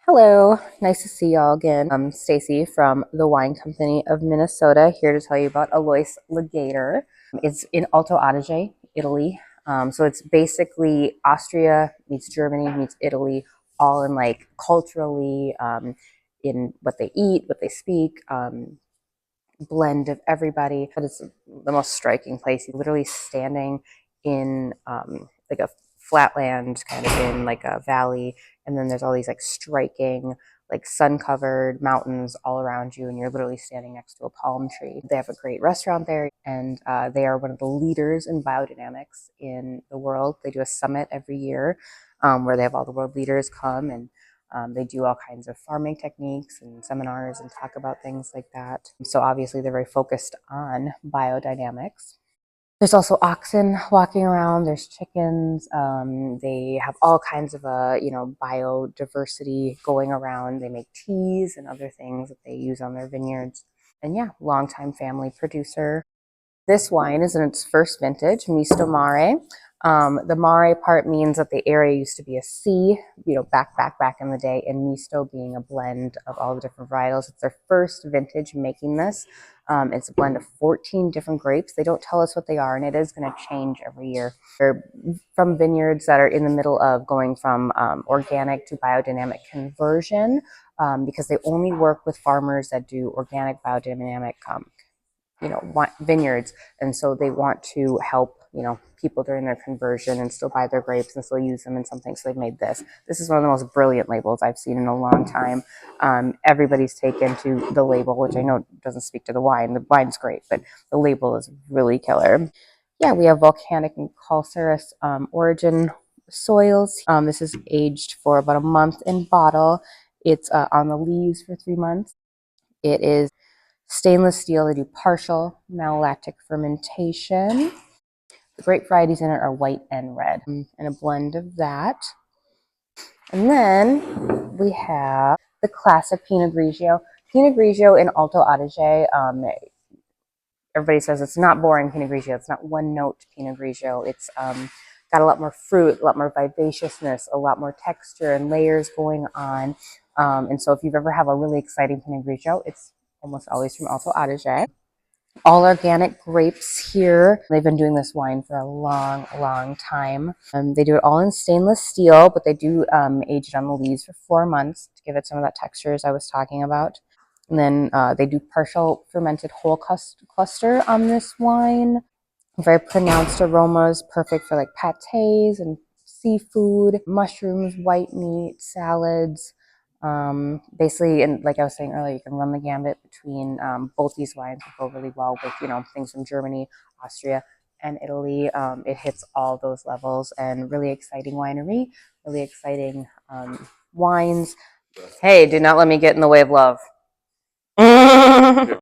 Hello, nice to see y'all again. I'm Staci from the Wine Company of Minnesota, here to tell you about Alois Lageder. It's in Alto-Adige, Italy. So it's basically Austria meets Germany meets Italy, all in like culturally, in what they eat, what they speak, blend of everybody. But it's the most striking place. You're literally standing in like a flatland, kind of in like a valley, and then there's all these like striking, like sun-covered mountains all around you, and you're literally standing next to a palm tree. They have a great restaurant there, and they are one of the leaders in biodynamics in the world. They do a summit every year where they have all the world leaders come, and they do all kinds of farming techniques and seminars and talk about things like that. So obviously they're very focused on biodynamics. There's also oxen walking around. There's chickens. They have all kinds of biodiversity going around. They make teas and other things that they use on their vineyards. And yeah, longtime family producer. This wine is in its first vintage, MISTO MARE. The MARE part means that the area used to be a sea, back in the day, and MISTO being a blend of all the different varietals. It's their first vintage making this. It's a blend of 14 different grapes. They don't tell us what they are, and it is going to change every year. They're from vineyards that are in the middle of going from organic to biodynamic conversion, because they only work with farmers that do organic biodynamic vineyards, and so they want to help people during their conversion and still buy their grapes and still use them in something. So they've made this is one of the most brilliant labels I've seen in a long time. Everybody's taken to the label, which I know doesn't speak to the wine's great, but the label is really killer. Yeah, we have volcanic and calcareous origin soils. This is aged for about a month in bottle. It's on the leaves for 3 months. It is stainless steel. They do partial malolactic fermentation. The grape varieties in it are white and red, and a blend of that. And then we have the classic Pinot Grigio. Pinot Grigio in Alto Adige. Everybody says it's not boring Pinot Grigio. It's not one note Pinot Grigio. It's got a lot more fruit, a lot more vivaciousness, a lot more texture and layers going on. And so if you've ever had a really exciting Pinot Grigio, it's almost always from Alto Adige. All organic grapes here. They've been doing this wine for a long, long time. They do it all in stainless steel, but they do age it on the leaves for 4 months to give it some of that texture as I was talking about. And then they do partial fermented whole cluster on this wine. Very pronounced aromas, perfect for like pâtés and seafood, mushrooms, white meat, salads. Basically, and like I was saying earlier, you can run the gambit between both these wines. Will go really well with things from Germany, Austria, and Italy. It hits all those levels, and really exciting winery, really exciting wines. Hey, do not let me get in the way of love.